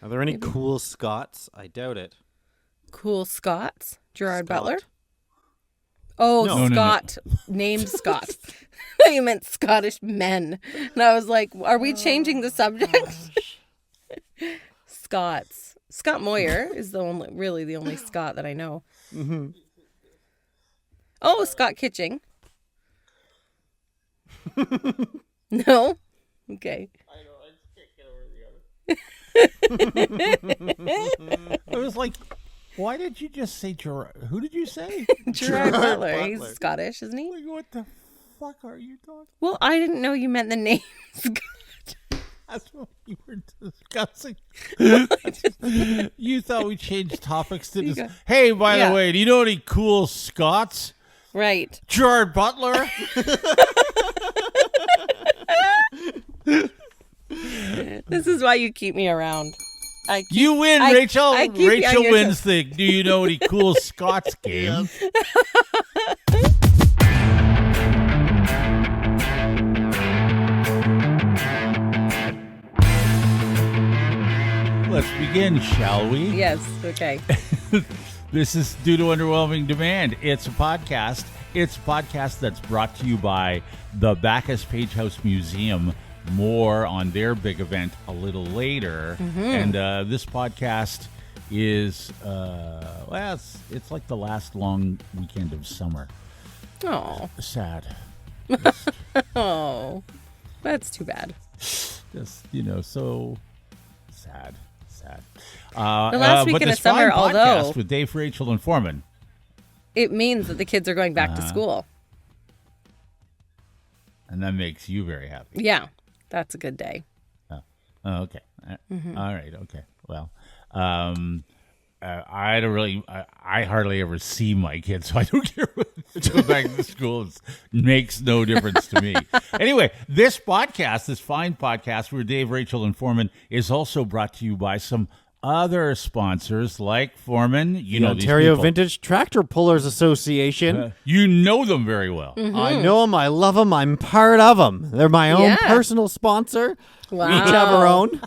Are there any cool Scots? I doubt it. Cool Scots? Gerard Scott. Butler? Oh, No. Scott. Named Scott. You meant Scottish men. And I was like, are we changing the subject? Scots. Scott Moyer is the only Scott that I know. Mm-hmm. Oh, Scott Kitching. No? Okay. I know, I just can't get over the other. I was like, why did you just say Gerard? Who did you say? Gerard Butler. He's Scottish, isn't he? Like, what the fuck are you talking? Well, I didn't know you meant the name Scott. That's what you were discussing. You thought we changed topics to this. Hey, by the way, do you know any cool Scots? Right. Gerard Butler. This is why you keep me around. You win, Rachel. I keep you on Rachel your wins the Do You Know Any Cool Scots game. Let's begin, shall we? Yes, okay. This is Due to Underwhelming Demand. It's a podcast. It's a podcast that's brought to you by the Backus-Page House Museum. More on their big event a little later. Mm-hmm. And this podcast is, it's like the last long weekend of summer. Oh. Sad. Oh, that's too bad. Just, so sad. The last weekend of summer, although with Dave, Rachel, and Forman, it means that the kids are going back to school, and that makes you very happy. Yeah, that's a good day. Oh, okay. Mm-hmm. All right. Okay. Well, I don't really. I hardly ever see my kids, so I don't care what to go back to school. It makes no difference to me. Anyway, this podcast, this fine podcast, where Dave, Rachel, and Forman is also brought to you by some other sponsors like Forman. You know, Ontario these people. Vintage Tractor Pullers Association. You know them very well. Mm-hmm. I know them. I love them. I'm part of them. They're my own personal sponsor. Wow. We each have our own,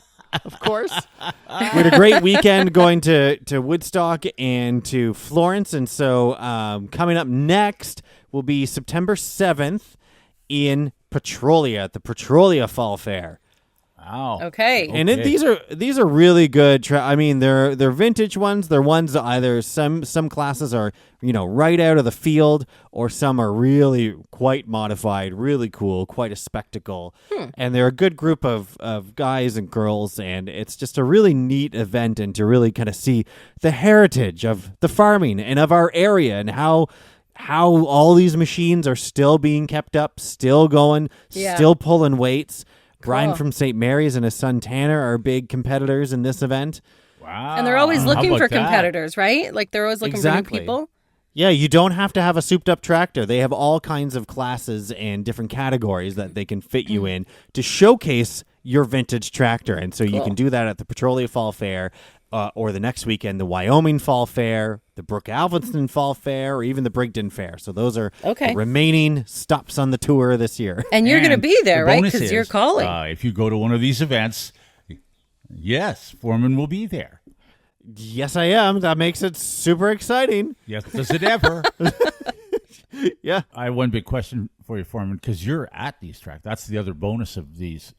of course. We had a great weekend going to Woodstock and to Florence. And so coming up next will be September 7th in Petrolia at the Petrolia Fall Fair. Wow. Okay. And these are really good. They're vintage ones. They're ones that either some classes are right out of the field, or some are really quite modified, really cool, quite a spectacle. And they're a good group of guys and girls, and it's just a really neat event, and to really kind of see the heritage of the farming and of our area, and how all these machines are still being kept up, still going, still pulling weights. Brian from St. Mary's and his son Tanner are big competitors in this event. Wow. And they're always looking for competitors, right? Like they're always looking for new people. Yeah, you don't have to have a souped-up tractor. They have all kinds of classes and different categories that they can fit you in to showcase your vintage tractor. And so you can do that at the Petrolia Fall Fair, or the next weekend, the Wyoming Fall Fair, the Brooke-Alvinston Fall Fair, or even the Brigden Fair. So those are the remaining stops on the tour this year. And you're going to be there, right? Because you're calling. If you go to one of these events, yes, Forman will be there. Yes, I am. That makes it super exciting. Yes, does it ever? Yeah. I have one big question for you, Forman, because you're at these tracks. That's the other bonus of these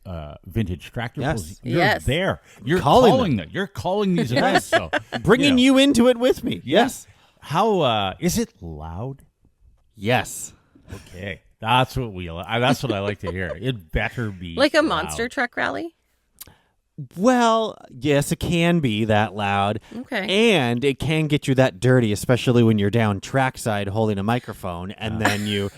vintage tractor pulls. You're there. You're calling them. You're calling these events. So bringing you into it with me. Yes. How is it loud? Yes. Okay, that's what that's what I like to hear. It better be like a loud. monster truck rally. Well, yes, it can be that loud. Okay. And it can get you that dirty, especially when you're down trackside holding a microphone, and then you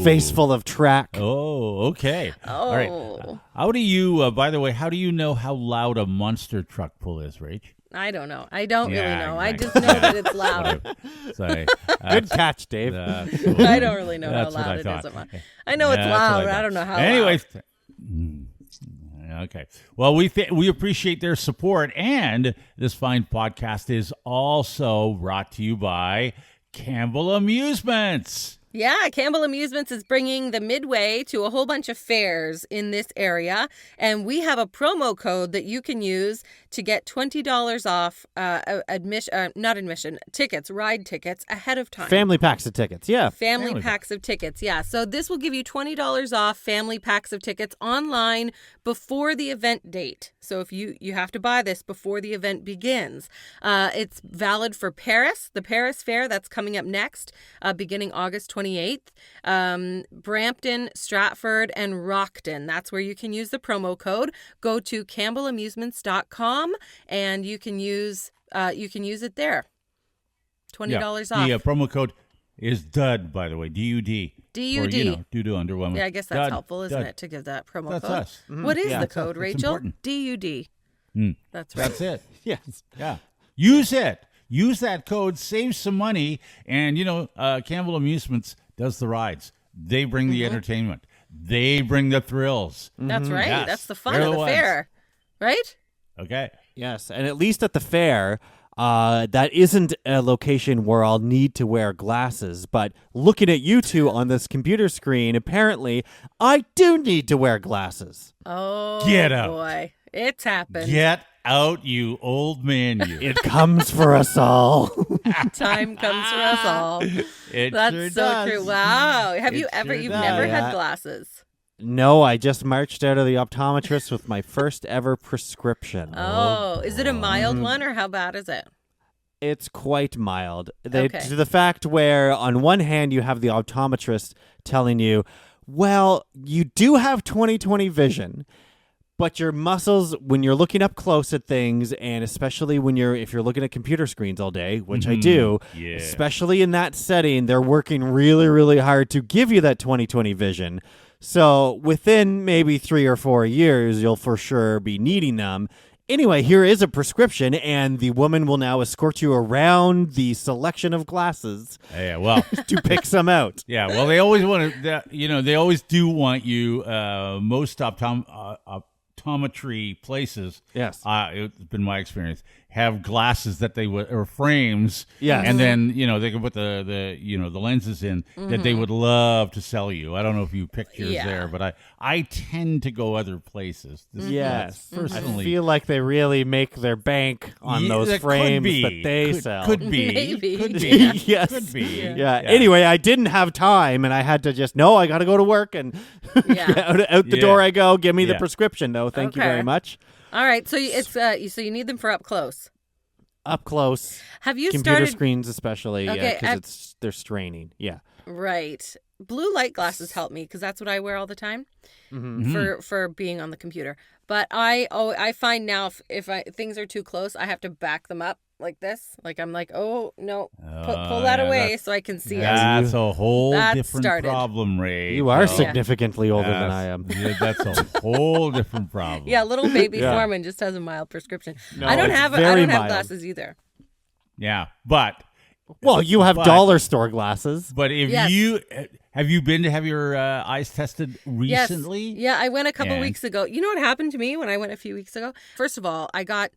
face full of track. Oh, okay. Oh. All right. How do you, by the way, how do you know how loud a monster truck pull is, Rach? I don't know. I don't really know. Exactly. I just know that it's loud. Sorry. Good catch, Dave. I don't really know how loud it is. I know it's loud, but I don't know how Anyway. loud. Okay. Well, we appreciate their support, and this fine podcast is also brought to you by Campbell Amusements. Yeah, Campbell Amusements is bringing the Midway to a whole bunch of fairs in this area, and we have a promo code that you can use to get $20 off ride tickets ahead of time. Family packs of tickets, yeah. Family packs of tickets, yeah. So this will give you $20 off family packs of tickets online before the event date. So if you have to buy this before the event begins. It's valid for Paris, the Paris Fair, that's coming up next, beginning August 28th. Brampton, Stratford, and Rockton. That's where you can use the promo code. Go to campbellamusements.com and you can use it there. $20 off. The promo code is DUD, by the way, DUD. DUD. Or, due to Underwhelming. Yeah, I guess that's DUD, helpful, isn't DUD. it, to give that promo That's code? us. What is Yeah. the code, It's Rachel? important. DUD. That's right. That's it. Yes. Yeah. Use it. Use that code. Save some money. And, Campbell Amusements does the rides. They bring the entertainment. They bring the thrills. That's right. Yes. That's the fun They're of the the ones. fair. Right? Okay. Yes, and at least at the fair, that isn't a location where I'll need to wear glasses. But looking at you two on this computer screen, apparently, I do need to wear glasses. Oh, Get out. boy. It's happened. Get out, you old man, you. It comes for us all. Time comes for us all. It That's sure so does. true. Wow. Have you It ever, sure you've does. never Yeah. had glasses? No, I just marched out of the optometrist with my first ever prescription. Oh, is it a mild one or how bad is it? It's quite mild. Okay. To the fact where, on one hand, you have the optometrist telling you, well, you do have 20/20 vision, but your muscles, when you're looking up close at things, and especially if you're looking at computer screens all day, which I do, Yeah. especially in that setting, they're working really, really hard to give you that 20/20 vision. So within maybe 3 or 4 years, you'll for sure be needing them. Anyway, here is a prescription, and the woman will now escort you around the selection of glasses Yeah, well, to pick some out. yeah, well, they always want to, they always do want you, most optometry places. Yes. It's been my experience, have glasses that they would, or frames. Yes. And then, they can put the lenses in that they would love to sell you. I don't know if you picked yours Yeah. there, but I tend to go other places. Yes. Personally. I feel like they really make their bank on Yeah, those that could frames be. that they sell. Could be. Maybe. Could be. Yes. Could be. Yeah. Anyway, I didn't have time, and I had to I got to go to work, and Yeah. out the Yeah. door I go. Give me the Yeah. prescription, though. Thank you Okay. very much. All right. So it's so you need them for up close. Up close, Have you computer started screens especially, Okay, because they're straining. Yeah. right? Blue light glasses help me because that's what I wear all the time for being on the computer. But I find now if things are too close, I have to back them up like this. Like I'm like, oh no, pull that yeah, away that's- so I can see it. That's a whole That different started. problem, Ray. You are Yeah. significantly older than I am. Yeah, that's a whole different problem. Yeah, little baby Yeah. Forman just has a mild prescription. No, I don't it's have very mild. glasses either. Yeah, but Well, you have But- dollar store glasses. if Yes. you have you been to have your eyes tested recently? Yes. Yeah, I went a couple And- weeks ago. You know what happened to me when I went a few weeks ago? First of all, I got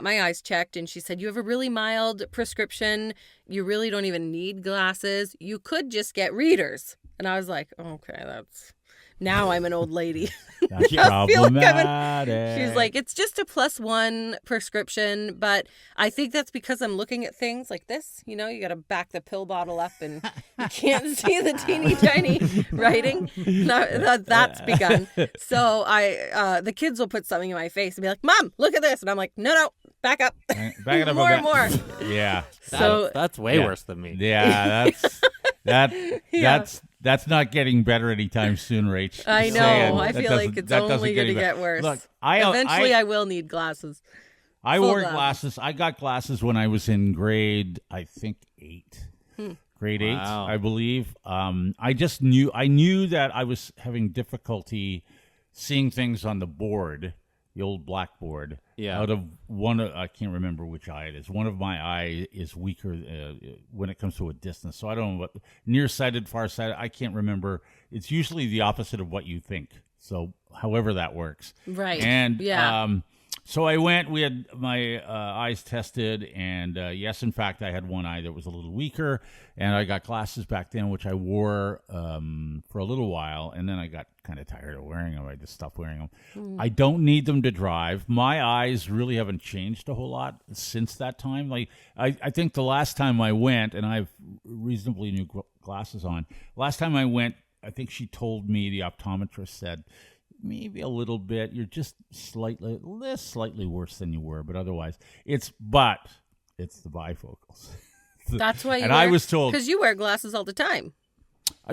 my eyes checked and she said, "You have a really mild prescription. You really don't even need glasses. You could just get readers." And I was like, "Okay, now I'm an old lady." That's I feel like I'm problematic. She's like, "It's just a +1 prescription, but I think that's because I'm looking at things like this. You got to back the pill bottle up and you can't see the teeny tiny writing." That's begun. So the kids will put something in my face and be like, "Mom, look at this," and I'm like, "No, back up, Back it up a more bit. and more." Yeah, So That's way Yeah. worse than me. yeah, Yeah. that's not getting better anytime soon, Rach. I Just know. saying. I That feel doesn't- like it's that doesn't only going to any get better. worse. Look, Eventually, I will need glasses. I Full wore glasses. glasses. I got glasses when I was in grade, I think 8. Grade 8, Wow. I believe. I knew that I was having difficulty seeing things on the board, the old blackboard. Yeah. Out of I can't remember which eye it is. One of my eye is weaker when it comes to a distance. So I don't know what nearsighted, farsighted. I can't remember. It's usually the opposite of what you think. So however that works. Right. And Yeah. So I went. We had my eyes tested, and yes, in fact, I had one eye that was a little weaker, and I got glasses back then, which I wore for a little while, and then I got kind of tired of wearing them. I just stopped wearing them. I don't need them to drive. My eyes really haven't changed a whole lot since that time. Like I think the last time I went, and I have reasonably new glasses on. Last time I went, I think she told me, the optometrist said, maybe a little bit. You're just slightly worse than you were, but otherwise, it's the bifocals. That's why you and wear, I was told, because you wear glasses all the time.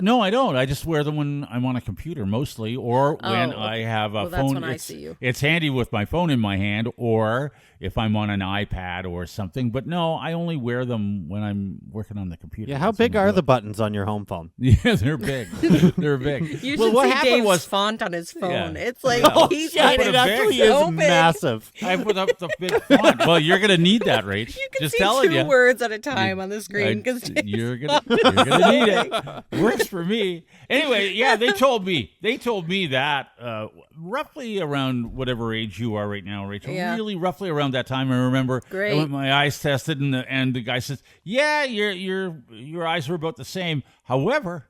No, I don't. I just wear them when I'm on a computer mostly, or when I have a phone. That's when I see you. It's handy with my phone in my hand, or if I'm on an iPad or something. But no, I only wear them when I'm working on the computer. Yeah, how big are the buttons on your home phone? Yeah, they're big. They're big. You well, should what see happened Dave's was font on his phone. Yeah. It's like he's Yeah, made but it it actually so is big. massive. I put up the big font. Well, you're gonna need that, Rach. You can Just see telling two you. words at a time on the screen because You're gonna need it. Works for me. Anyway, yeah, they told me that roughly around whatever age you are right now, Rachel. Yeah. Really, roughly around that time. I remember Great. I went my eyes tested, and the guy says, "Yeah, your eyes are about the same. However,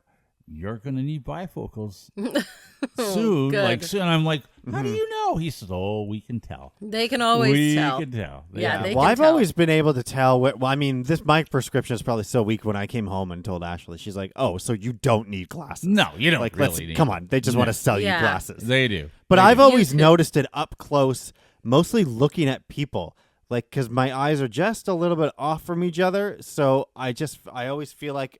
you're going to need bifocals soon." good. Like soon. I'm like, how do you know? He says, "Oh, we can tell. they can always tell. We can tell." Yeah, they Well, can I've tell. always been able to tell. My prescription is probably so weak. When I came home and told Ashley, she's like, "Oh, so you don't need glasses?" No, you don't Like, really need. come on, they just want to sell you Yeah. glasses. They do. But They I've do. always could- noticed it up close, mostly looking at people. Like, because my eyes are just a little bit off from each other, so I always feel like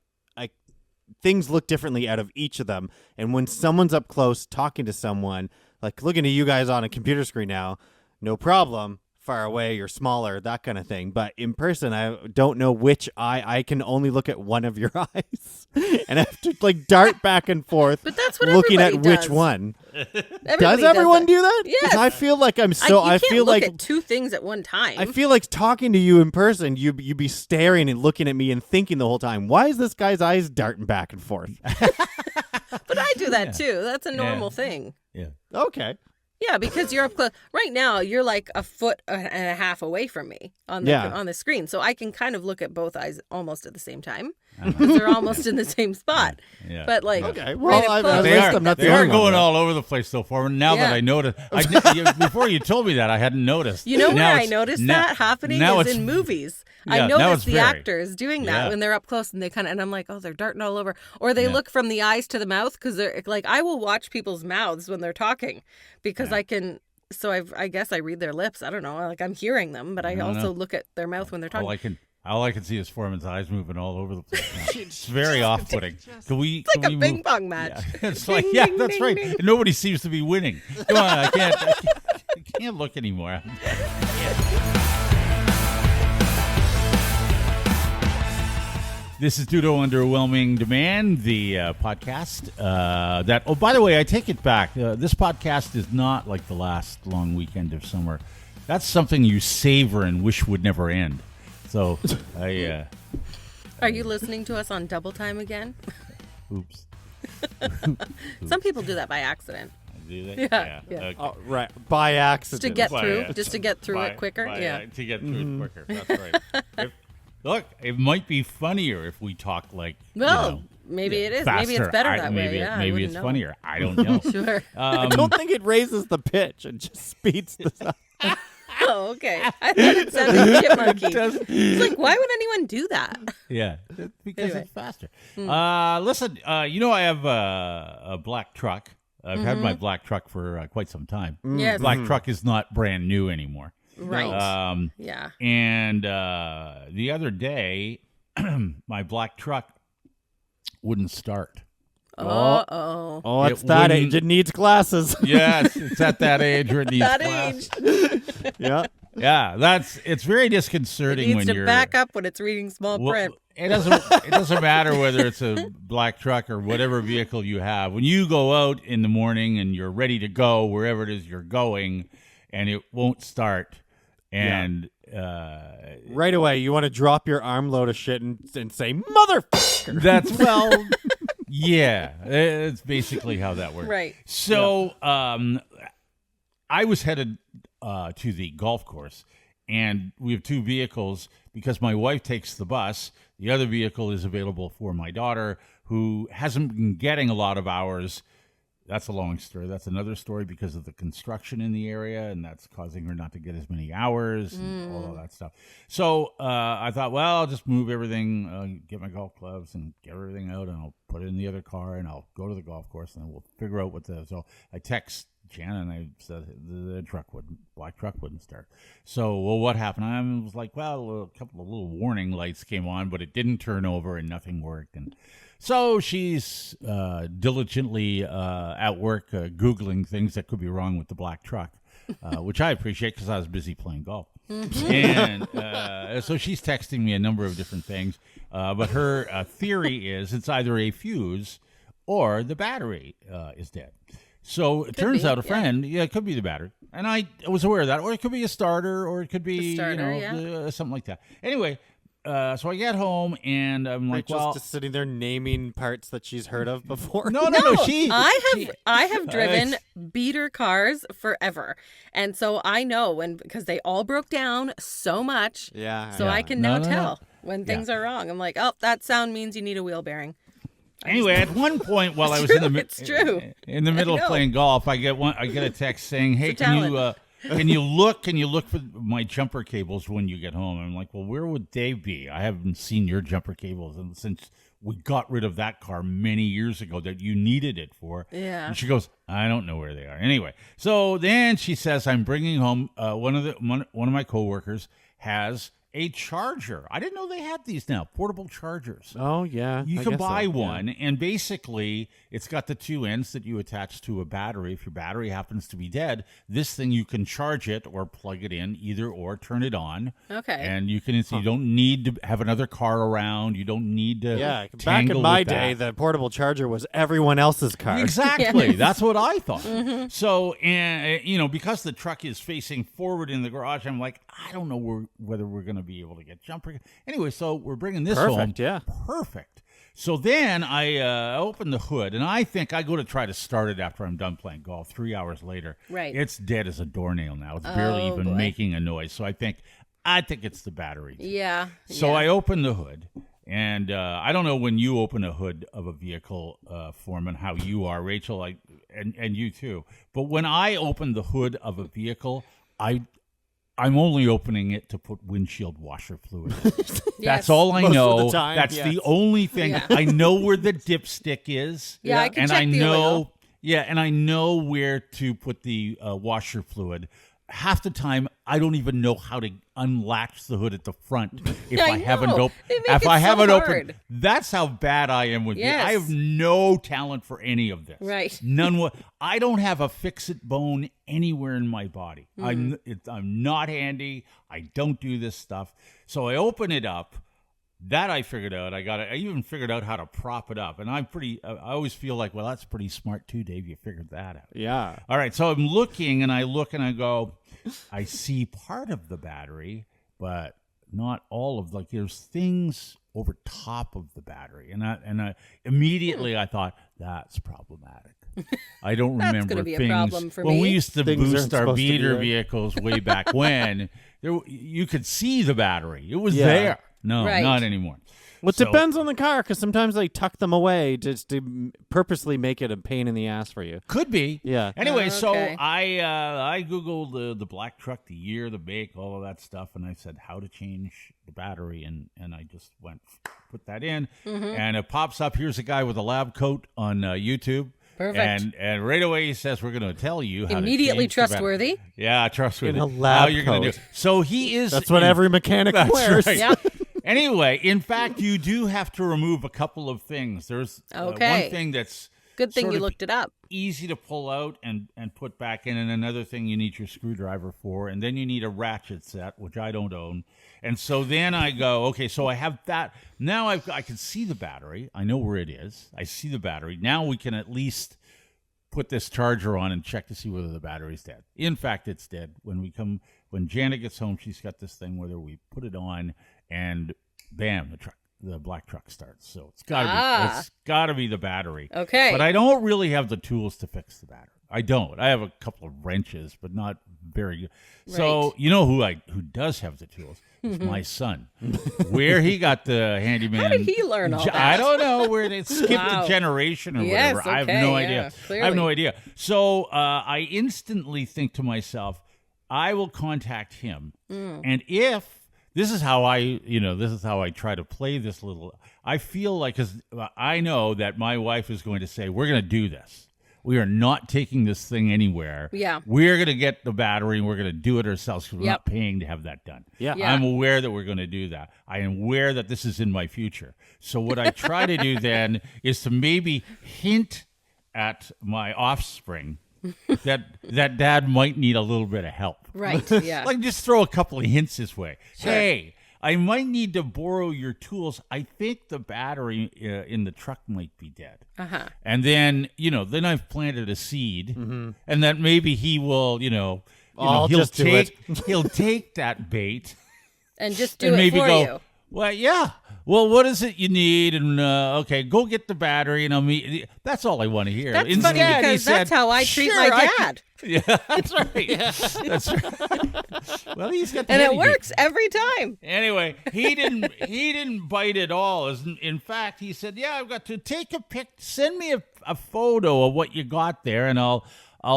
things look differently out of each of them. And when someone's up close talking to someone, like looking at you guys on a computer screen now, no problem. Far away, you're smaller, that kind of thing. But in person, I don't know which eye. I can only look at one of your eyes, and I have to like dart back and forth, But that's what looking at everybody which does. one. Everybody Does everyone that. do that? 'Cause Yes. I feel like I'm You I can't feel look like at two things at one time. I feel like talking to you in person, you be staring and looking at me and thinking the whole time, why is this guy's eyes darting back and forth? But I do that too. That's a normal thing. Yeah. Okay. Yeah, because you're up close. Right now, you're like a foot and a half away from me on the screen, so I can kind of look at both eyes almost at the same time because they're almost in the same spot. Yeah. But like, Okay. right Well, up at close, least I'm not They the are only one. going all over the place so far. Now that Yeah. I noticed, before you told me that, I hadn't noticed. You know Now where I it's- noticed now- that happening now is it's- in movies. Yeah, I now notice it's the very- actors doing that Yeah. when they're up close and and I'm like, oh, they're darting all over. Or they Yeah. look from the eyes to the mouth because they're like, I will watch people's mouths when they're talking because I can. So I guess I read their lips. I don't know. Like I'm hearing them, but I don't also know. look at their mouth when they're talking. All I can see is Forman's eyes moving all over the place. Now. It's very off-putting. Can we? It's like a ping pong match. Yeah. It's like, Ding, yeah, ding, that's ding, right. ding. Nobody seems to be winning. Come on, I can't look anymore. This is due to Underwhelming Demand, the podcast that, oh, by the way, I take it back. This podcast is not like the last long weekend of summer. That's something you savor and wish would never end. So, Are you listening to us on double time again? oops. Some people do that by accident. Do they? Yeah, yeah. Okay. Oh, right. By accident. To get By, through, just to get through it quicker. Yeah. To get through it quicker. That's right. Look, it might be funnier if we talk like, Well, maybe it is. Maybe it's faster. better that maybe way. Yeah, I maybe wouldn't it's know. funnier. I don't know. Sure. I don't think it raises the pitch. It just speeds this up. Oh, okay. I thought it sounded chipmunky. It's like, why would anyone do that? Yeah, because Anyway. it's faster. Listen, I have a black truck. I've had my black truck for quite some time. Yes. Black truck is not brand new anymore. Right. Yeah. And the other day, my black truck wouldn't start. Uh-oh. Oh, it's It that wouldn't- age. It needs glasses. Yes, it's at that age where it needs That glass. age. Yeah. Yeah, it's very It disconcerting needs when to you're back up when it's reading small Well, print. It doesn't matter whether it's a black truck or whatever vehicle you have. When you go out in the morning and you're ready to go wherever it is you're going, and it won't start, and Right away, you want to drop your armload of shit and say, "Motherfucker." that's yeah, it's basically how that works. Right. So I was headed to the golf course. And we have two vehicles because my wife takes the bus. The other vehicle is available for my daughter, who hasn't been getting a lot of hours. That's a long story. That's another story because of the construction in the area, and that's causing her not to get as many hours and all of that stuff. So I thought, well, I'll just move everything, get my golf clubs and get everything out, and I'll put it in the other car, and I'll go to the golf course, and then we'll figure out what the... So I text Jan, and I said the black truck wouldn't start. So, well, what happened? I was like, well, a couple of little warning lights came on, but it didn't turn over, and nothing worked, and... So she's diligently at work Googling things that could be wrong with the black truck, which I appreciate because I was busy playing golf. And so she's texting me a number of different things. But her theory is it's either a fuse or the battery is dead. So it turns out a friend, it could be the battery. And I was aware of that. Or it could be a starter, or it could be something like that. Anyway... so I get home and I'm like, Rachel's just sitting there naming parts that she's heard of before. No. I have driven beater cars forever, and so I know because they all broke down so much. Yeah. So I can now tell when things are wrong. I'm like, oh, that sound means you need a wheel bearing. Anyway, at one point while I was in the middle of playing golf, I get a text saying, "Hey, can you look for my jumper cables when you get home?" I'm like, well, where would they be? I haven't seen your jumper cables since we got rid of that car many years ago that you needed it for. Yeah. And she goes, I don't know where they are. Anyway, so then she says, I'm bringing home one of my coworkers has a charger. I didn't know they had these now, portable chargers. Oh, yeah. You can buy one, and basically, it's got the two ends that you attach to a battery. If your battery happens to be dead, this thing, you can charge it or plug it in, either or turn it on. Okay. And you can. You don't need to have another car around. You don't need to. Yeah, back in my day, the portable charger was everyone else's car. Exactly. Yes. That's what I thought. Mm-hmm. So, and because the truck is facing forward in the garage, I'm like, I don't know whether we're going to be able to get jumper. Anyway, so we're bringing this home. Yeah. Perfect. So then I open the hood, and I think I go to try to start it after I'm done playing golf. 3 hours later, right? It's dead as a doornail now. It's barely even making a noise. So I think it's the battery. Yeah. So I open the hood, and I don't know when you open a hood of a vehicle, Forman, how you are, Rachel, and you too. But when I open the hood of a vehicle, I'm only opening it to put windshield washer fluid in. That's all I know. Most of the time, That's the only thing. Yeah. I know where the dipstick is. Yeah, I can and check I the know, oil. Yeah, and I know where to put the washer fluid. Half the time, I don't even know how to unlatch the hood at the front if I haven't opened. If I haven't opened, that's how bad I am with Yes. I have no talent for any of this. Right. None. I don't have a fix-it bone anywhere in my body. I'm not handy. I don't do this stuff. So I open it up. That I figured out. I even figured out how to prop it up. And I always feel like, well, that's pretty smart too, Dave. You figured that out. Yeah. All right. So I'm looking, and I look, and I go, I see part of the battery, but not all of. Like, there's things over top of the battery, and I immediately I thought that's problematic. I don't That's remember gonna be a things problem for when me. we used to Things boost aren't our supposed to be beater there. vehicles way back when. You could see the battery; it was Yeah. there. No, Right. not anymore. Well, it So- depends on the car, because sometimes they tuck them away just to purposely make it a pain in the ass for you. Could be. Yeah. Anyway, so Okay. I Googled the black truck, the year, the make, all of that stuff, and I said how to change the battery, and I just put that in, and it pops up. Here's a guy with a lab coat on YouTube. Perfect. And right away he says, we're going to tell you how Immediately to change the trustworthy. battery. Yeah, trustworthy. In a lab how you're gonna coat. do. So he is. That's what every mechanic That's wears. right. Yeah. Anyway, in fact, you do have to remove a couple of things. There's Okay. one thing that's Good thing sort you of looked it up. easy to pull out and put back in, and another thing you need your screwdriver for, and then you need a ratchet set, which I don't own. And so then I go, okay, so I have that. Now I can see the battery. I know where it is. I see the battery. Now we can at least put this charger on and check to see whether the battery's dead. In fact, it's dead. When Janet gets home, she's got this thing where we put it on, and bam, the black truck starts. So it's gotta be the battery. Okay. But I don't really have the tools to fix the battery. I don't. I have a couple of wrenches, but not very good. So you know who does have the tools? It's my son. Where he got the handyman? How did he learn all that? I don't know. Where they skipped a generation or Yes, whatever. I have okay, no yeah, idea. clearly. I have no idea. So I instantly think to myself, I will contact him, and if this is how I try to play this little. I feel like, because I know that my wife is going to say, we're going to do this. We are not taking this thing anywhere. Yeah. We're going to get the battery and we're going to do it ourselves because we're not paying to have that done. Yeah. I'm aware that we're going to do that. I am aware that this is in my future. So what I try to do then is to maybe hint at my offspring that dad might need a little bit of help. Right, yeah. Like just throw a couple of hints his way. Sure. Hey, I might need to borrow your tools. I think the battery in the truck might be dead. Uh-huh. And then, then I've planted a seed, and that maybe he will, he'll take that bait And just do and it maybe for go, you. well, yeah. Well, what is it you need? And okay, go get the battery, and I'll meet. That's all I want to hear. That's Instead, funny he because that's said, how I treat "Sure, my dad. Yeah, that's right. That's right. Well, he's got the And it handy works every time. Anyway, he didn't bite at all. In fact, he said, "Yeah, I've got to take a pic. Send me a photo of what you got there, and I'll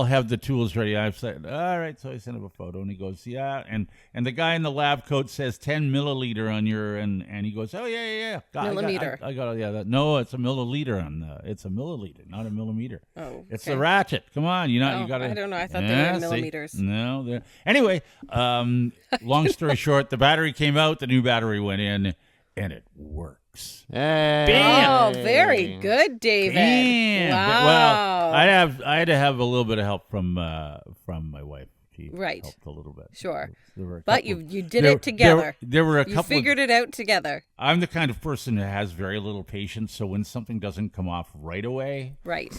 have the tools ready." I said, "All right." So I sent him a photo, and he goes, "Yeah." And the guy in the lab coat says 10 milliliter on your, and he goes, "Oh yeah. Millimeter. I got no, it's a milliliter it's a milliliter, not a millimeter. Oh, it's okay. the ratchet. Come on, you Oh, got to. I don't know. I thought they were millimeters. No, anyway, long story short, the battery came out, the new battery went in, and it works. Hey. Oh, very good, David. Bam. Wow. Well, I had to have a little bit of help from my wife. She Right. helped a little bit. Sure. There were a But couple you did it together. There were a You couple. figured it out together. I'm the kind of person that has very little patience, so when something doesn't come off right away, Right.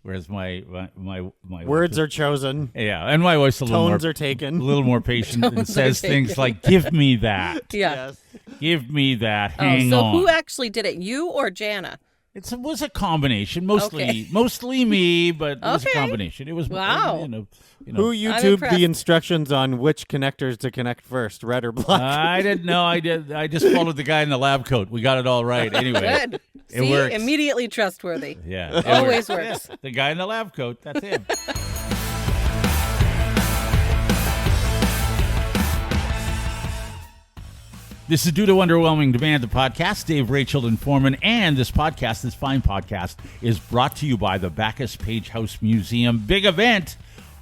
whereas my Words are chosen. yeah, and my wife's a little Tones more are taken. a little more patient and Tones are says things taken. like, "Give me that, Yeah. give me that, hang so on." who actually did it? You or Jana? It was a combination, mostly Okay. mostly me, but it was a Okay. combination. It was Wow. Who I'm YouTubed impressed. the instructions on which connectors to connect first, red or black? I didn't know. I did. I just followed the guy in the lab coat. We got it all right. Anyway, Good. It See? works. Immediately trustworthy. Yeah, it Always works. works. Yeah, the guy in the lab coat. That's him. This is Due to Underwhelming Demand, the podcast. Dave, Rachel, and Forman. And this podcast, this fine podcast, is brought to you by the Backus-Page House Museum. Big event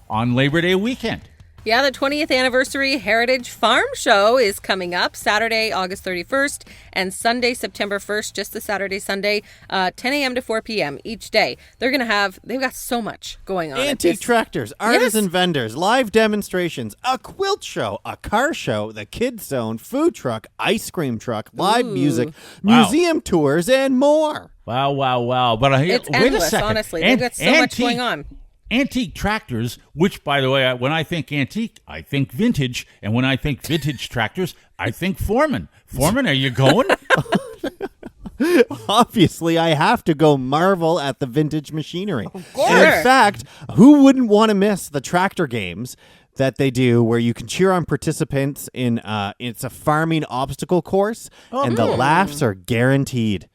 on Labor Day weekend. Yeah, the 20th anniversary Heritage Farm Show is coming up Saturday, August 31st, and Sunday, September 1st, just the Saturday, Sunday, 10 a.m. to 4 p.m. each day. They've got so much going on. Antique tractors, artisan vendors, live demonstrations, a quilt show, a car show, the kids zone, food truck, ice cream truck, live music, Wow. museum tours, and more. Wow. But It's wait a endless, second. honestly. They've got so much going on. Antique tractors, which, by the way, when I think antique, I think vintage. And when I think vintage tractors, I think Forman. Forman, are you going? Obviously, I have to go marvel at the vintage machinery. course. And in fact, who wouldn't want to miss the tractor games that they do where you can cheer on participants in it's a farming obstacle course, and the laughs are guaranteed.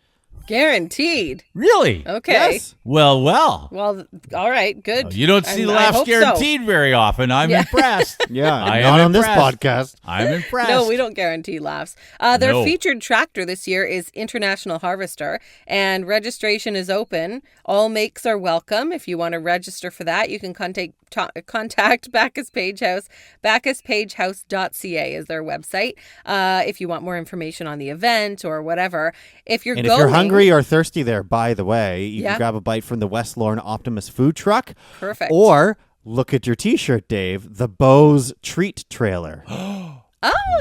Guaranteed. Really? Okay. Yes. Well. Well, all right, good. You don't see And the I laughs hope so. guaranteed very often. I'm impressed. Yeah, I not am on this impressed. podcast. I'm impressed. No, we don't guarantee laughs. Their No. featured tractor this year is International Harvester, and registration is open. All makes are welcome. If you want to register for that, you can contact Backus-Page House. Backuspagehouse.ca is their website. If you want more information on the event or whatever. If you're And going, if you're hungry or thirsty there, by the way, you Yeah. can grab a bite from the West Lorne Optimus food truck. Perfect. Or look at your T-shirt, Dave, the Bose Treat Trailer.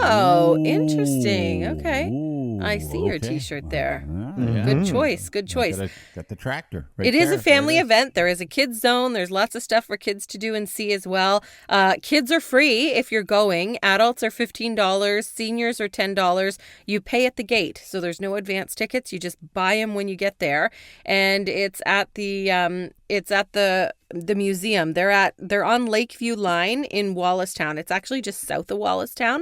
Oh, interesting. Okay. Ooh, I see your okay. T-shirt there. Yeah. Good choice. Good choice. Got the tractor. Right It is there. a family There it is. event. There is a kids zone. There's lots of stuff for kids to do and see as well. Kids are free if you're going. Adults are $15. Seniors are $10. You pay at the gate, so there's no advance tickets. You just buy them when you get there. And it's at the It's at the museum. They're on Lakeview Line in Wallacestown. It's actually just south of Wallacestown.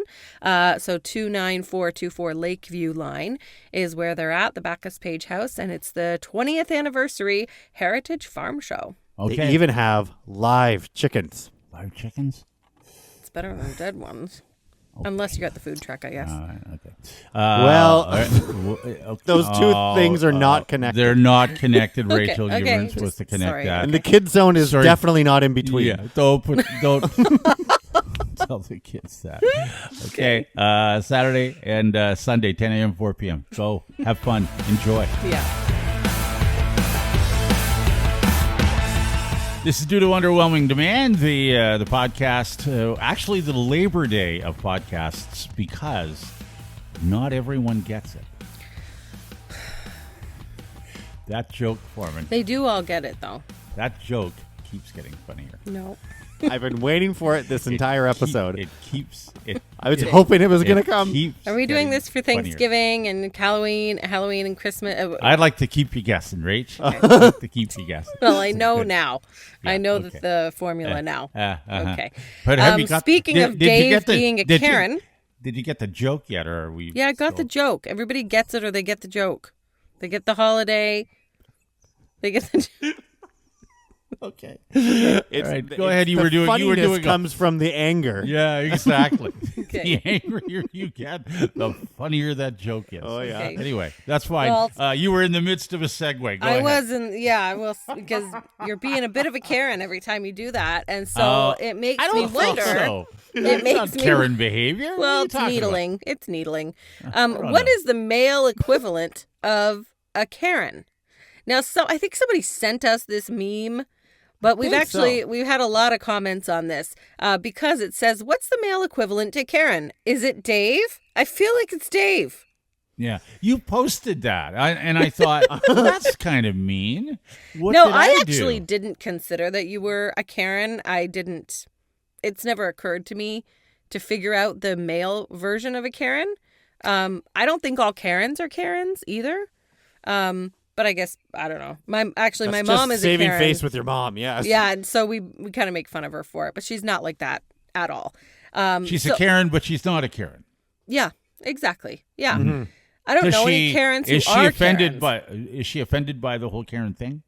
So 29424 Lakeview Line is where they're at, the Backus-Page House, and it's the 20th anniversary Heritage Farm Show. Okay. They even have live chickens. Live chickens? It's better than dead ones. Unless you got the food truck, I guess. Okay. Well, okay. those two things are not connected. They're not connected, Rachel. Okay, You weren't supposed to connect sorry. that. And the kid zone is Sorry. definitely not in between. Yeah, don't tell the kids that. Okay, Saturday and Sunday, 10 a.m., 4 p.m. Go, have fun, enjoy. Yeah. This is due to underwhelming demand, the podcast, actually the Labor Day of podcasts, because not everyone gets it. That joke, Forman. They do all get it, though. That joke keeps getting funnier. No. I've been waiting for it this entire episode. It keeps. I was hoping it was going to come. Are we doing this for Thanksgiving and Halloween and Christmas? I'd like to keep you guessing, Rach. I'd like to keep you guessing. Well, I know now. Yeah, I know okay. the formula now. Uh-huh. Okay. But have you got, speaking of did you Dave get the- being a did you- Karen. Did you get the joke yet, or are we? Yeah, I got the still- joke. Everybody gets it, or they get the joke. They get the holiday. They get the. Okay. It's, All right, go ahead. You were doing. You were funniness doing. comes from the anger. Yeah, exactly. Okay. The angrier you get, the funnier that joke is. Oh, yeah. Okay. Anyway, that's fine. Well, You were in the midst of a segue. Go I ahead. wasn't. Yeah, I will, because you're being a bit of a Karen every time you do that, and so it makes I me don't think wonder. so. It It's makes not me Karen behavior. What are Well, you it's talking about? needling. It's needling. don't What know. is the male equivalent of a Karen? Now, I think somebody sent us this meme, but we've had a lot of comments on this because it says, "What's the male equivalent to Karen? Is it Dave?" I feel like it's Dave. Yeah, you posted that, and I thought that's kind of mean. What No, did I do? actually didn't consider that you were a Karen. I didn't. It's never occurred to me to figure out the male version of a Karen. I don't think all Karens are Karens either. But I guess, I don't know. My mom is a saving Karen. face with your mom. Yes. Yeah, and so we kind of make fun of her for it, but she's not like that at all. She's a Karen, but she's not a Karen. Yeah, exactly. Yeah. Mm-hmm. I don't Does know she- any Karens who is she are offended Karens. Is she offended by the whole Karen thing?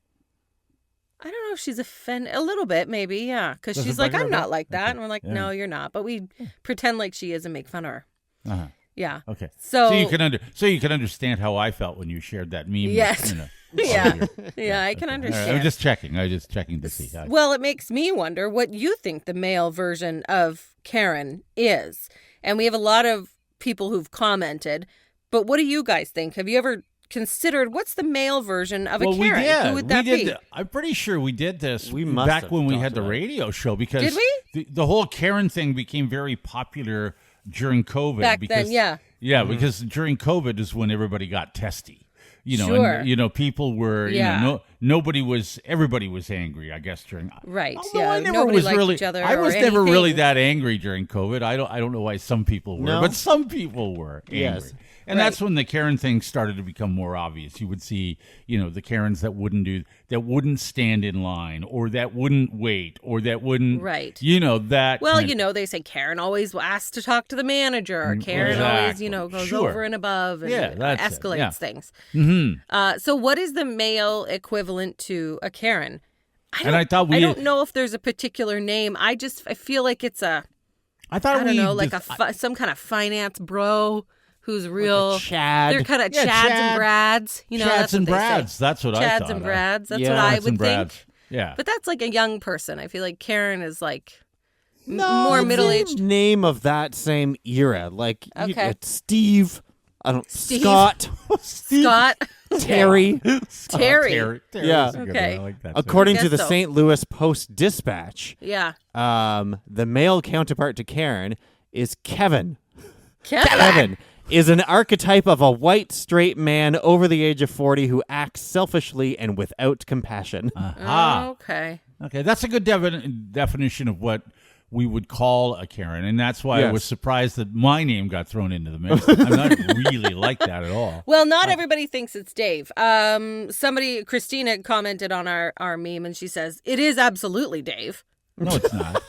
I don't know if she's offended. A little bit, maybe, yeah. Because Does it she's like, bug her I'm a bit? not like that. Okay. And we're like, Yeah. no, you're not. But we pretend like she is and make fun of her. Uh-huh. Yeah. Okay. So you can understand how I felt when you shared that meme. Yes. Yeah. Yeah, I can All right, understand. I'm just checking. To see. Well, it makes me wonder what you think the male version of Karen is. And we have a lot of people who've commented. But what do you guys think? Have you ever considered what's the male version of a Karen? We did. Who would that be? I'm pretty sure we did this We must back have when we talked had the about it. radio show because Did we? The whole Karen thing became very popular during COVID. Back because, then, yeah. Yeah, because during COVID is when everybody got testy. Sure. And, people were, Yeah. everybody was angry, I guess, during. Right, Although yeah, I never nobody was liked really, each other I or was never anything. really that angry during COVID. I don't know why some people were, No? but some people were angry. Yes. And Right. that's when the Karen thing started to become more obvious. You would see, the Karens that wouldn't stand in line, or that wouldn't wait, or that wouldn't, Right. that. Well, kind of- they say Karen always asks to talk to the manager. Or Karen Exactly. always, goes Sure. over and above and Yeah, that's it. escalates Yeah. things. Mhm. So what is the male equivalent to a Karen? I thought I don't know if there's a particular name. I feel like it's I I thought don't know, like some kind of finance bro who's real. Chad. They're kind of Yeah, Chads Chad. and Brads. Chads that's and what they say. Brads. That's what I Chads thought. and Brads. That's Yeah. what I Chads would and think. Brads. Yeah. But that's like a young person. I feel like Karen is like It's more the middle-aged. name of that same era. Like Okay. it's Steve. Steve. Scott. Scott. Terry. Terry. Terry's Yeah. a good one. Okay. I like that. According I to guess the so. St. Louis Post-Dispatch, Yeah. the male counterpart to Karen is Kevin. Kevin. Kevin is an archetype of a white straight man over the age of 40 who acts selfishly and without compassion. Aha. Okay. Okay, that's a good definition of what we would call a Karen, and that's why I Yes. was surprised that my name got thrown into the mix. I'm not really like that at all. Well, not everybody thinks it's Dave. Christina commented on our meme, and she says, it is absolutely Dave. No, it's not.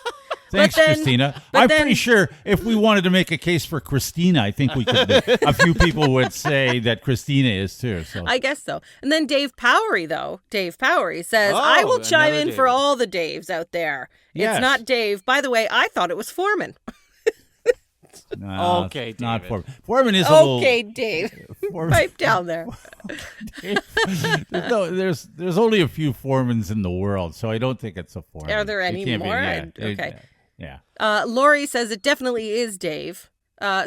Thanks, then- Christina. but I'm then- pretty sure if we wanted to make a case for Christina, I think we could. A few people would say that Christina is too. So I guess so. And then Dave Powery says, Oh, I will chime another in Dave. for all the Daves out there. Yes. It's not Dave. By the way, I thought it was Foreman. no, Okay, it's not David. Foreman. Foreman is a little. Okay, Dave. Foreman- Pipe down there. there's only a few Foremans in the world, so I don't think it's a Foreman. Are there It any can't be, more? yeah. Okay. Yeah. Lori says it definitely is Dave.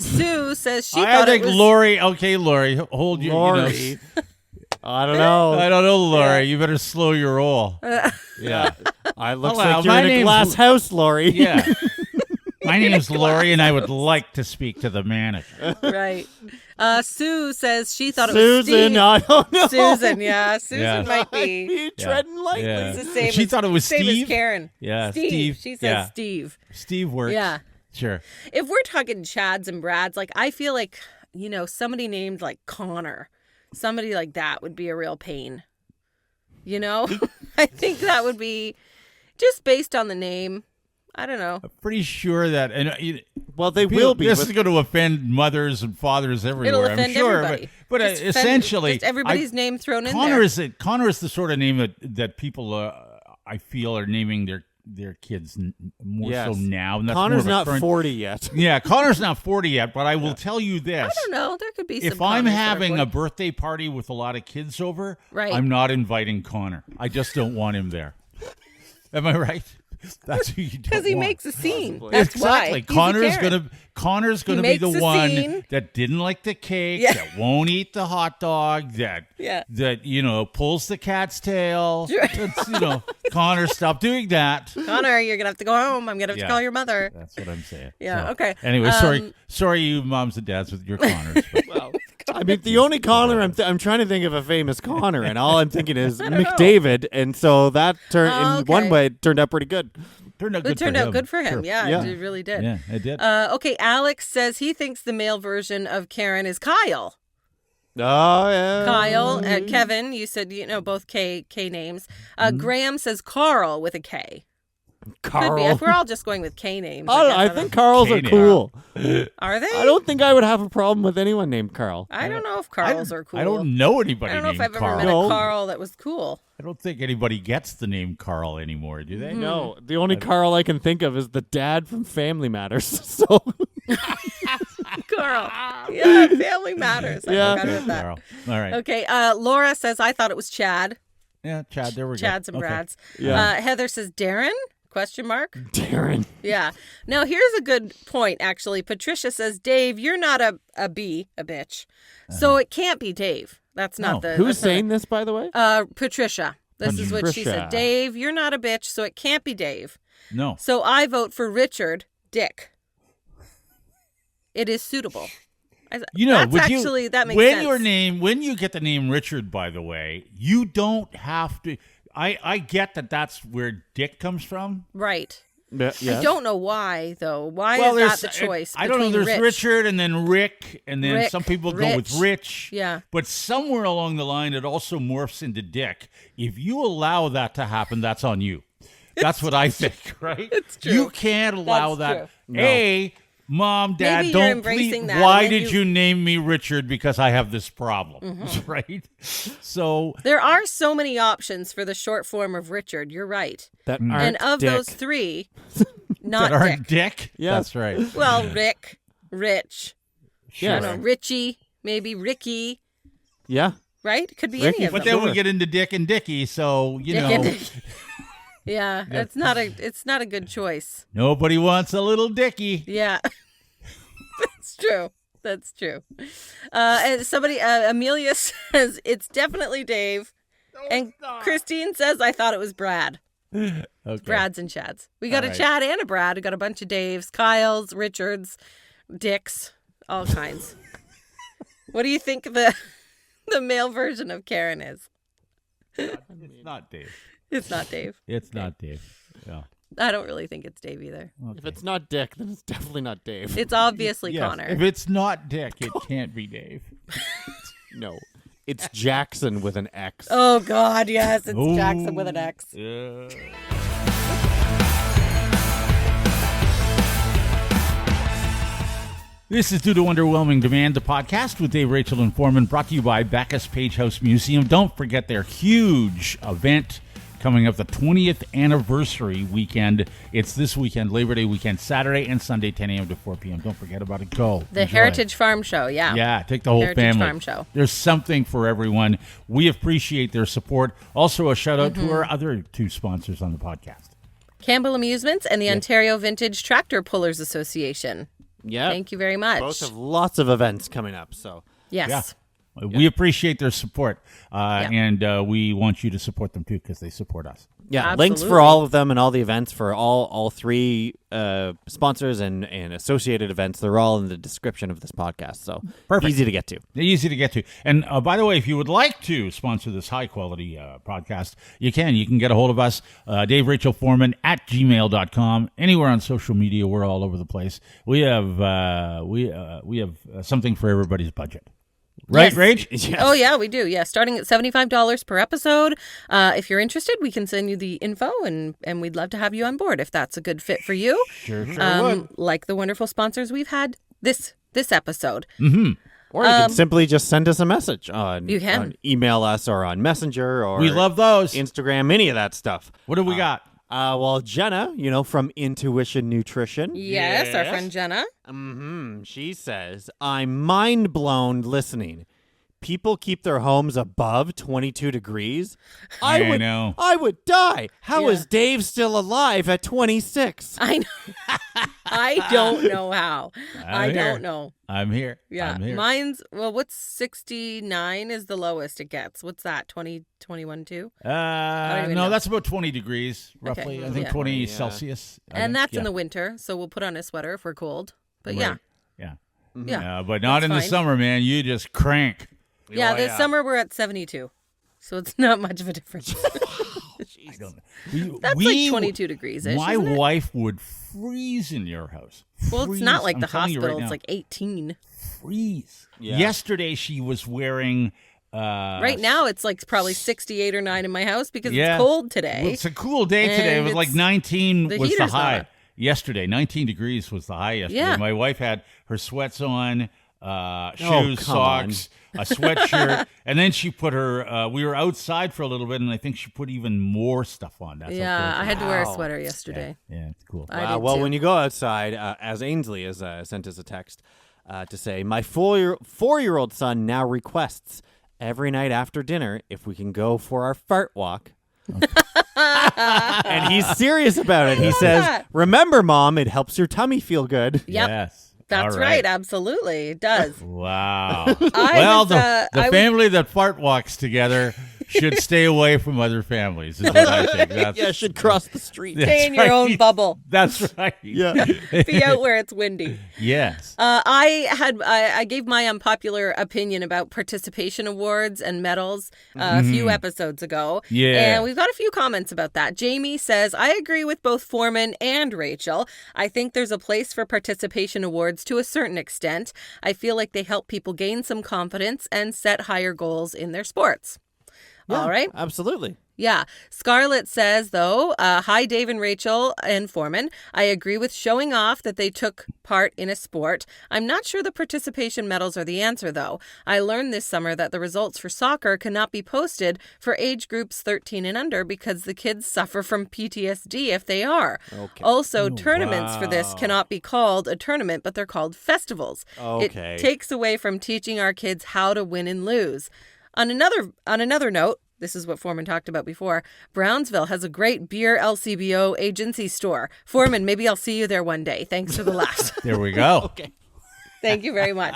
Sue says she I thought think it was Lori. Okay, Lori, hold your. Lori. I don't know. I don't know, Lori. You better slow your roll. Yeah. I looks Hello, like you're my in a name's- glass house, Lori. Yeah. My name's Lori, and I would like to speak to the manager. right. Sue says she thought it was Susan, Steve. I don't know. Susan, yeah. Susan Yeah. might be. Be treading lightly. Yeah. It's the same She as, thought it was same Steve? as Karen. Yeah, Steve. Steve. She says Yeah. Steve. Steve works. Yeah. Sure. If we're talking Chads and Brads, like I feel like, somebody named like Connor, somebody like that would be a real pain. I think that would be just based on the name. I don't know. I'm pretty sure that. And Well, they will be. This with- is going to offend mothers and fathers everywhere. It'll I'm offend sure. everybody. But Just essentially, just everybody's name thrown in Connor there. Connor is the sort of name that people I feel are naming their kids more Yes. so now. And that's Connor's more of a not current- 40 yet. Yeah, Connor's not 40 yet, but I will tell you this. I don't know. There could be some If I'm Connors that are having a 40. birthday party with a lot of kids over, Right. I'm not inviting Connor. I just don't want him there. Am I right? That's who you don't Because he want. makes a scene. Possibly. That's Exactly. why. He's a Connor's Karen. Connor's gonna be makes the a one scene. that didn't like the cake, Yeah. that won't eat the hot dog, that Yeah. pulls the cat's tail. That's, Connor, stop doing that. Connor, you're gonna have to go home. I'm gonna have Yeah. to call your mother. That's what I'm saying. Yeah, So, okay. Anyway, sorry, you moms and dads with your Connors. but- Well, I mean, the only Connor I'm trying to think of a famous Connor, and all I'm thinking is McDavid, and so that turned Oh, in one okay. way it turned out pretty good. Turned out It good turned for out him. good for him. Sure. Yeah, Yeah. it really did. Yeah, it did. Okay, Alex says he thinks the male version of Karen is Kyle. Oh yeah, Kyle, Kevin, you said both K names. Graham says Carl with a K. Could be. Carl. If we're all just going with K names. I guess. think Carls are K-name. cool. Are they? I don't think I would have a problem with anyone named Carl. I don't know if Carls are cool. I don't know anybody I don't know if named I've Carl. ever met No. a Carl that was cool. I don't think anybody gets the name Carl anymore, do they? No, the only Carl I can think of is the dad from Family Matters. So Carl. Yeah, Family Matters. I Yeah. forgot about that. Carl. All right. Okay, Laura says, I thought it was Chad. Yeah, Chad, there we go. Chads and Okay. Brads. Yeah. Heather says, Darren? Question mark. Darren. Yeah. Now, here's a good point, actually. Patricia says, Dave, you're not a bitch. So it can't be Dave. That's not No. the... Who's that's not saying this, by the way? Patricia. This is what she Patricia. said. Dave, you're not a bitch, so it can't be Dave. No. So I vote for Richard Dick. It is suitable. That makes sense. When you get the name Richard, by the way, you don't have to. I get that that's where Dick comes from. Right. Yes. I don't know why, though. Why Well, is that there's the choice? I don't know. between There's Rich? Richard and then Rick, and then Rick, some people go with Rich. Rich. Yeah. But somewhere along the line, it also morphs into Dick. If you allow that to happen, that's on you. That's what I think, right? It's true. You can't allow That's that. A, Mom, Dad, Maybe you're don't embracing please. that, Why and then did you name me Richard? Because I have this problem, right? So There are so many options for the short form of Richard. You're right. That And aren't of Dick. those three, not that aren't Dick. Dick. Yes. That's right. Well, Rick, Rich, I Yes. don't know, Richie, maybe Ricky, Yeah. right? Could be Ricky, any of But them. then we Sure. get into Dick and Dickie, so you Dick know and Dick. Yeah, it's not a good choice. nobody wants a little Dickie. Yeah. That's true. That's true. And somebody, Amelia says, it's definitely Dave. And Christine says, I thought it was Brad. Okay. Brads and Chads. We got All a right. Chad and a Brad. We got a bunch of Daves, Kyles, Richards, Dicks, all kinds. What do you think the male version of Karen is? It's not Dave. It's not Dave. It's not Dave. Yeah. I don't really think it's Dave either. If it's not Dick, then it's definitely not Dave. It's obviously Yes, Connor. if it's not Dick, it can't be Dave. No, it's Jackson with an X. Oh, God, yes. It's Ooh. Jackson with an X. Yeah. This is Due to Underwhelming Demand, the podcast with Dave, Rachel, and Forman, brought to you by Backus-Page House Museum. Don't forget their huge event coming up, the 20th anniversary weekend. It's this weekend, Labor Day weekend, Saturday and Sunday, 10 a.m. to 4 p.m. Don't forget about it. Go. The Enjoy. Heritage Farm Show, yeah. Yeah, take the whole Heritage family. Farm Show. There's something for everyone. We appreciate their support. Also, a shout out to our other two sponsors on the podcast. Campbell Amusements and the Ontario Vintage Tractor Pullers Association. Yeah. Thank you very much. Both have lots of events coming up, so. Yes. Yeah. We appreciate their support, and we want you to support them too because they support us. Yeah, links for Absolutely. all of them and all the events for all three sponsors and associated events. They're all in the description of this podcast, so Perfect. easy to get to. They're easy to get to. And by the way, if you would like to sponsor this high-quality podcast, you can. You can get a hold of us, Dave Rachel Forman at gmail.com. Anywhere on social media, we're all over the place. We have something for everybody's budget. Right, Yes. Rach? Yes. Oh, yeah, we do. Yeah, starting at $75 per episode. If you're interested, we can send you the info, and we'd love to have you on board if that's a good fit for you. Sure would. Like the wonderful sponsors we've had this episode. Or you can simply just send us a message on, You can. on email us or on Messenger or We love those. Instagram, any of that stuff. What do we got? Well, Jenna, from Intuition Nutrition, Yes, our friend Jenna. she says, I'm mind blown listening. People keep their homes above 22 degrees. I know. I would die. How Yeah. is Dave still alive at 26? I know. I don't know how. I here. don't know. I'm here. Yeah. I'm here. Mine's, what's 69 is the lowest it gets. What's that, 20, 21 too? don't even No, know. that's about 20 degrees, roughly. Okay. I think Yeah. 20 Yeah. Celsius. I And think. that's Yeah. in the winter, so we'll put on a sweater if we're cold. But Right. Yeah. yeah. But not That's in the fine. summer, man. You just crank. Yeah, Oh, this summer we're at 72. So it's not much of a difference. I don't know. That's like 22 degrees-ish, My isn't it? wife would freeze in your house. Well, it's not like I'm the telling you hospital. right It's now. like 18. Freeze. Yeah. Yesterday she was wearing. Right now, it's like probably 68 or 9 in my house because Yeah. it's cold today. Well, it's a cool day today. It And was like it's- 19 the was the heater's not high. on. Yesterday, 19 degrees was the high yesterday. Yeah. My wife had her sweats on, shoes, come socks, a sweatshirt, and then she put her. We were outside for a little bit, and I think she put even more stuff on. That's yeah, I had to wear a Wow. sweater yesterday. Yeah, it's cool. I Wow, did well, too. when you go outside, as Ainsley has sent us a text to say, my four-year-old son now requests every night after dinner if we can go for our fart walk. And he's serious about it. He says, that. remember, Mom, it helps your tummy feel good. Yep. Yes. That's All right. Absolutely. It does. Wow. I Well, was, the I was- family that fart walks together should stay away from other families. Is what I think. That's, Yeah, should cross the street. That's Stay in your right. own bubble. That's right. Yeah. Be out where it's windy. Yes. I gave my unpopular opinion about participation awards and medals a few episodes ago. Yeah. And we've got a few comments about that. Jamie says, I agree with both Forman and Rachel. I think there's a place for participation awards to a certain extent. I feel like they help people gain some confidence and set higher goals in their sports. All right. Absolutely. Yeah. Scarlett says, though, hi, Dave and Rachel and Forman. I agree with showing off that they took part in a sport. I'm not sure the participation medals are the answer, though. I learned this summer that the results for soccer cannot be posted for age groups 13 and under because the kids suffer from PTSD if they are. Okay. Also, tournaments for this cannot be called a tournament, but they're called festivals. Okay. It takes away from teaching our kids how to win and lose. On another note, this is what Forman talked about before. Brownsville has a great beer LCBO agency store. Forman, maybe I'll see you there one day. Thanks for the laughs. There we go. Okay. Thank you very much.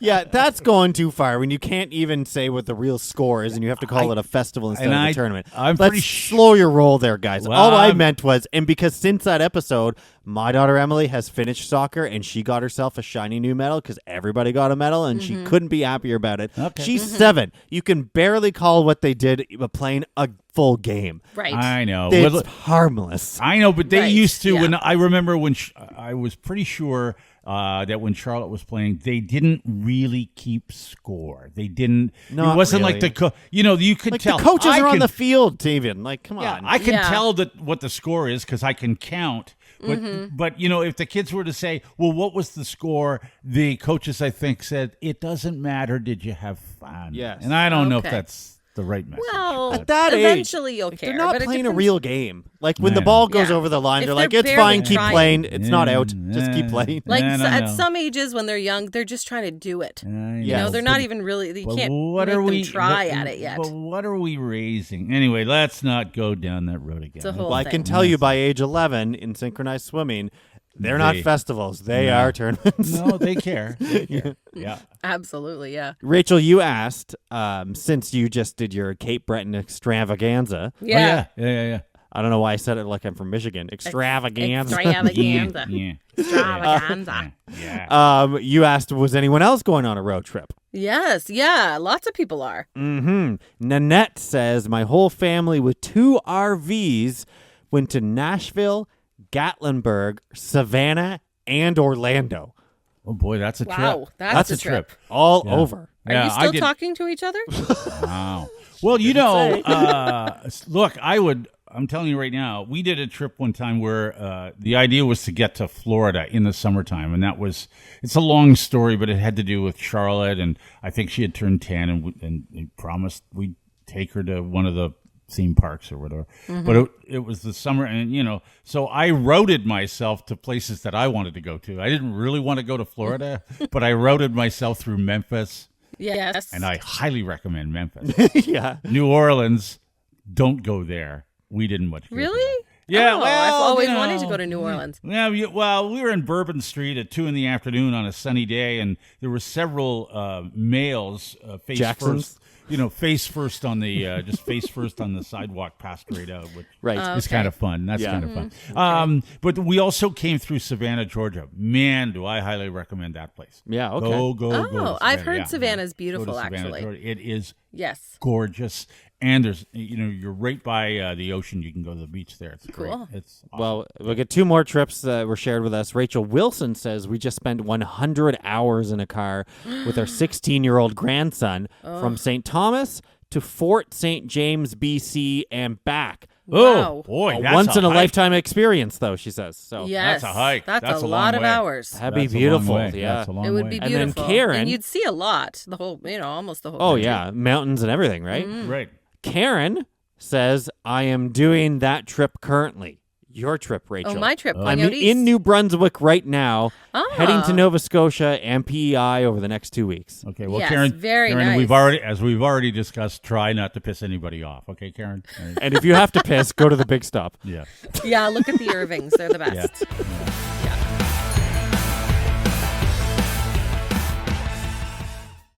Yeah, that's going too far when you can't even say what the real score is and you have to call it a festival instead of a tournament. I'm Let's pretty slow your roll there, guys. Well, All I meant was, and because since that episode, my daughter Emily has finished soccer and she got herself a shiny new medal because everybody got a medal and she couldn't be happier about it. Okay. She's 7. You can barely call what they did playing a full game. Right. I know. It's harmless. I know, but they Right, used to. yeah. When I remember when I was pretty sure that when Charlotte was playing, they didn't really keep score. They didn't. Not it wasn't like really. the you could Like tell the coaches I are on can- the field, Tavian. Like, come Yeah, on. I can Yeah. tell that what the score is because I can count. But if the kids were to say, well, what was the score? The coaches, I think, said it doesn't matter. Did you have fun? Yes. And I don't know if Okay. that's the right message. Well, At that age, eventually you'll if care. they're not but it playing a depends- real game. Like when the Yeah. ball goes Yeah. over the line, If they're they're like, it's barely fine, keep trying. playing. It's not out. Just keep Yeah. playing. Like Yeah, no, at no. some ages when they're young, they're just trying to do it. I You know, Yes. they're not even really. You But can't what make are them we try at it yet. But what are we raising? Anyway, let's not go down that road again. It's a whole Well, I thing. can tell you by age 11 in synchronized swimming, they're not They- festivals. They No. are tournaments. No, they care. They care. Yeah. Absolutely, yeah. Rachel, you asked, since you just did your Cape Breton extravaganza, Yeah. Oh, yeah. I don't know why I said it like I'm from Michigan. Extravaganza. Extravaganza. Yeah. Extravaganza. Yeah. You asked, was anyone else going on a road trip? Yes, yeah. Lots of people are. Mm-hmm. Nanette says, my whole family with 2 RVs went to Nashville, Gatlinburg, Savannah, and Orlando. Oh boy, that's a Wow, trip. that's a trip. All Yeah. over. Are Yeah, you I still did- talking to each other? Wow. Well, look, I'm telling you right now, we did a trip one time where the idea was to get to Florida in the summertime. And it's a long story, but it had to do with Charlotte. And I think she had turned 10 and they promised we'd take her to one of the theme parks or whatever. But it was the summer. And, so I routed myself to places that I wanted to go to. I didn't really want to go to Florida, but I routed myself through Memphis. Yes. And I highly recommend Memphis. Yeah. New Orleans, don't go there. We didn't much. go Really? there. Yeah, Oh, well, I've always you wanted to know, go to New Orleans. Yeah, we were in Bourbon Street at 2 p.m. on a sunny day, and there were several males face Jacksons? first. Face first on the face first on the sidewalk, passed right out, which Right. is kind of fun. That's Yeah. kind of fun. But we also came through Savannah, Georgia. Man, do I highly recommend that place. Yeah, okay. Go to Oh, I've Savannah. heard Yeah. Savannah's Go to beautiful, Savannah, actually. Georgia. It is Yes. gorgeous, and there's you're right by the ocean. You can go to the beach there. It's great. Cool. It's awesome. Well, we'll get 2 more trips that were shared with us. Rachel Wilson says we just spent 100 hours in a car with our 16-year-old grandson from St. Thomas to Fort St. James, BC, and back. Wow. Oh boy, A that's once a in a hike. lifetime experience, though, she says. So Yes. That's a hike. That's That's a a lot long of way. hours. that'd be That's a long beautiful. way. Yeah. That's a long It would way. be And then beautiful. Karen- And you'd see a lot. The whole, almost the whole Oh, country. yeah. Mountains and everything, right? Right. Karen says, I am doing that trip currently. Your trip, Rachel. Oh, my trip. I'm Coyotes. in New Brunswick right now, heading to Ah. Nova Scotia and PEI over the next 2 weeks. Okay. Well, Yes, Karen, very Karen, nice. as we've already discussed, try not to piss anybody off. Okay, Karen. And if you have to piss, go to the big stop. Yeah. Yeah, look at the Irvings. They're the best. Yeah.